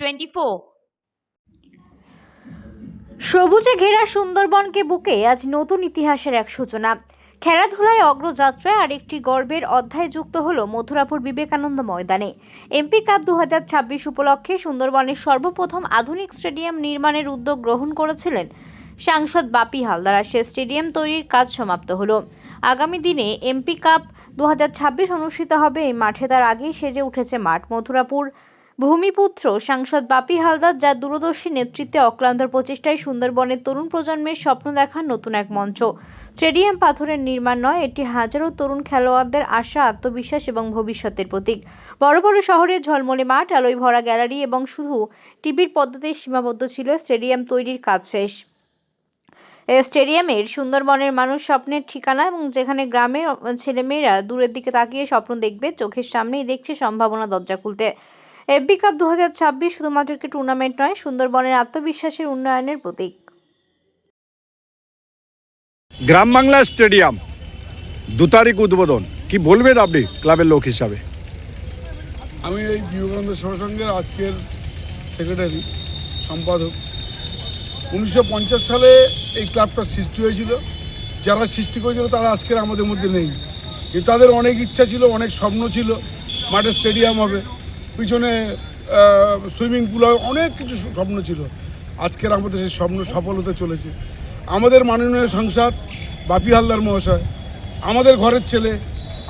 24। সবুজে ঘেরা সুন্দরবনকে বুকে আজ নতুন ইতিহাসের এক সূচনা। খেলাধুলায় অগ্রযাত্রায় আরেকটি গর্বের অধ্যায় যুক্ত হলো মথুরাপুর বিবেকানন্দ ময়দানে। এমপি কাপ 2026 উপলক্ষে সুন্দরবনের সর্বপ্রথম আধুনিক স্টেডিয়াম নির্মাণের উদ্যোগ গ্রহণ করেছিলেন সাংসদ বাপি হালদার। সে স্টেডিয়াম তৈরির কাজ সমাপ্ত হলো। আগামী দিনে এমপি কাপ 2026 অনুষ্ঠিত হবে এই মাঠে। তার আগেই সেজে উঠেছে মাঠ। মথুরাপুর ভূমিপুত্র সাংসদ বাপি হালদার, যার দূরদর্শী নেতৃত্বে অক্লান্ত প্রচেষ্টায় সুন্দরবনের তরুণ প্রজন্মের স্বপ্ন দেখার নতুন এক মঞ্চ। স্টেডিয়াম পাথরের নির্মাণ নয়, এটি হাজারো তরুণ খেলোয়াড়দের আশা, আত্মবিশ্বাস এবং ভবিষ্যতের প্রতীক। বড় বড় শহরের ঝলমলে মাঠ, আলোয় ভরা গ্যালারি এবং শুধু টিভির পর্দাতেই সীমাবদ্ধ ছিল স্টেডিয়াম তৈরির কাজ শেষ। এই স্টেডিয়ামের সুন্দরবনের মানুষ স্বপ্নের ঠিকানা, এবং যেখানে গ্রামের ছেলেমেয়েরা দূরের দিকে তাকিয়ে স্বপ্ন দেখবে, চোখের সামনেই দেখছে সম্ভাবনা দরজা খুলতে। এমপি কাপ 2026 শুধুমাত্র একটি টুর্নামেন্ট নয়, সুন্দরবনের আত্মবিশ্বাসের উন্নয়নের প্রতীক। গ্রাম বাংলা স্টেডিয়াম 2 তারিখ উদ্বোধন, কি বলবেন আপনি ক্লাবের লোক হিসাবে? আমি এই বিবেকানন্দ সভা সংঘের আজকের সেক্রেটারি সম্পাদক। 1950 সালে এই ক্লাবটা সৃষ্টি হয়েছিল। যারা সৃষ্টি করেছিল তারা আজকের আমাদের মধ্যে নেই, কিন্তু তাদের অনেক ইচ্ছা ছিল, অনেক স্বপ্ন ছিল। মাঠে স্টেডিয়াম হবে, পিছনে সুইমিং পুল হবে, অনেক কিছু স্বপ্ন ছিল। আজকের আমাদের সেই স্বপ্ন সফল হতে চলেছে। আমাদের মাননীয় সাংসদ বাপি হালদার মহাশয়, আমাদের ঘরের ছেলে,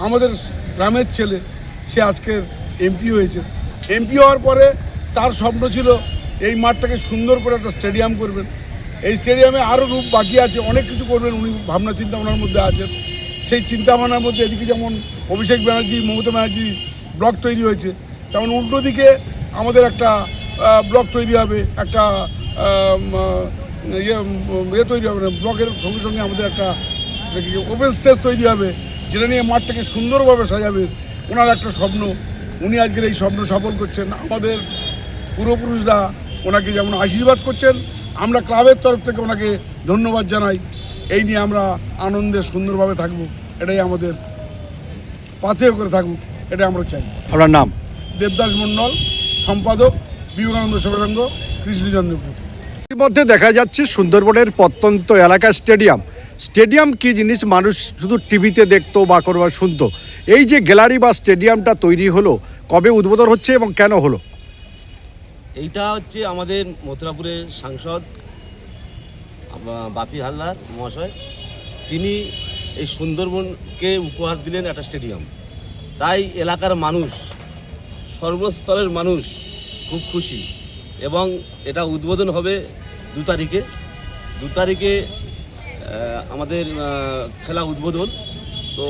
আমাদের গ্রামের ছেলে, সে আজকের এমপি হয়েছে। এমপি হওয়ার পরে তার স্বপ্ন ছিল এই মাঠটাকে সুন্দর করে একটা স্টেডিয়াম করবেন। এই স্টেডিয়ামে আরও রূপ বাকি আছে, অনেক কিছু করবেন উনি, ভাবনা চিন্তাভাবনার মধ্যে আছেন। সেই চিন্তাভাবনার মধ্যে এদিকে যেমন অভিষেক ব্যানার্জি, মমতা ব্যানার্জি ব্লক তৈরি হয়েছে, তেমন উল্টো দিকে আমাদের একটা ব্লক তৈরি হবে, একটা তৈরি হবে না, ব্লকের সঙ্গে সঙ্গে আমাদের একটা ওপেন স্টেজ তৈরি হবে, যেটা নিয়ে মাঠটাকে সুন্দরভাবে সাজাবে। ওনার একটা স্বপ্ন, উনি আজকের এই স্বপ্ন সফল করছেন। আমাদের পূর্বপুরুষরা ওনাকে যেমন আশীর্বাদ করছেন, আমরা ক্লাবের তরফ থেকে ওনাকে ধন্যবাদ জানাই। এই নিয়ে আমরা আনন্দে সুন্দরভাবে থাকবো, এটাই আমাদের পাথেয় করে থাকবো, এটাই আমরা চাই। আপনার নাম? দেবদাস মণ্ডল, সম্পাদক, বিবেকানন্দ সভা সংঘ, কৃষ্ণচন্দ্রপুর। ইতিমধ্যে দেখা যাচ্ছে সুন্দরবনের প্রত্যন্ত এলাকা স্টেডিয়াম কি জিনিস মানুষ শুধু টিভিতে দেখতো বা করবার শুনতো। এই যে গ্যালারি বা স্টেডিয়ামটা তৈরি হলো, কবে উদ্বোধন হচ্ছে এবং কেন হলো? এইটা হচ্ছে আমাদের মথুরাপুরের সাংসদ বাপি হালদার মহাশয়, তিনি এই সুন্দরবনকে উপহার দিলেন একটা স্টেডিয়াম। তাই এলাকার মানুষ, সর্বস্তরের মানুষ খুব খুশি, এবং এটা উদ্বোধন হবে 2 তারিখে। 2 তারিখে আমাদের খেলা উদ্বোধন। তো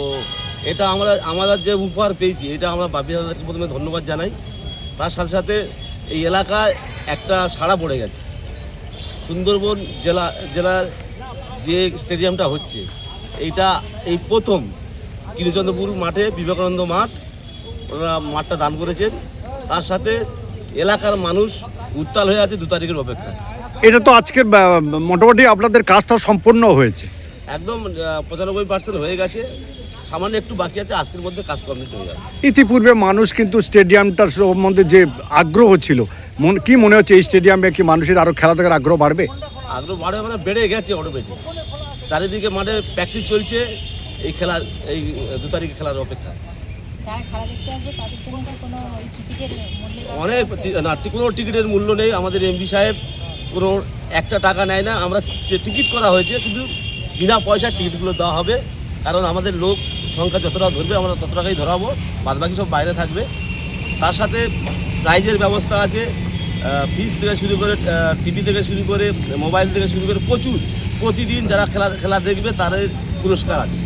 এটা আমরা যে উপহার পেয়েছি, এটা আমরা বাপি হালদারকে প্রথমে ধন্যবাদ জানাই। তার সাথে সাথে এই এলাকায় একটা সাড়া পড়ে গেছে। সুন্দরবন জেলার যে স্টেডিয়ামটা হচ্ছে, এই প্রথম কৃষ্ণচন্দ্রপুর মাঠে, বিবেকানন্দ মাঠ, ওরা মাঠটা দান করেছেন। তার সাথে এলাকার মানুষ উত্তাল হয়ে আছে 2 তারিখের অপেক্ষায়। এটা তো আজকের মোটামুটি আপনাদের কাজটা সম্পূর্ণ হয়েছে, একদম 95% হয়ে গেছে, সামান্য একটু বাকি আছে, আজকের মধ্যে কাজ কমপ্লিট হয়ে যাবে। ইতিপূর্বে মানুষ কিন্তু স্টেডিয়ামটার সম্বন্ধে যে আগ্রহ ছিল, কি মনে হচ্ছে এই স্টেডিয়ামে কি মানুষের আরও খেলা দেখার আগ্রহ বাড়বে? আগ্রহ বাড়বে, মানে বেড়ে গেছে অটোমেটিক। চারিদিকে মাঠে প্র্যাকটিস চলছে এই 2 তারিখে খেলার অপেক্ষা। অনেক না, কোনো টিকিটের মূল্য নেই। আমাদের এমপি সাহেব কোনো একটা টাকা নেয় না। আমরা টিকিট করা হয়েছে, কিন্তু বিনা পয়সার টিকিটগুলো দেওয়া হবে, কারণ আমাদের লোক সংখ্যা যতটা ধরবে আমরা তত টাকাই ধরাবো, বাদবাকি সব বাইরে থাকবে। তার সাথে প্রাইজের ব্যবস্থা আছে, ফিস থেকে শুরু করে, টিভি থেকে শুরু করে, মোবাইল থেকে শুরু করে প্রচুর। প্রতিদিন যারা খেলা দেখবে তাদের পুরস্কার আছে।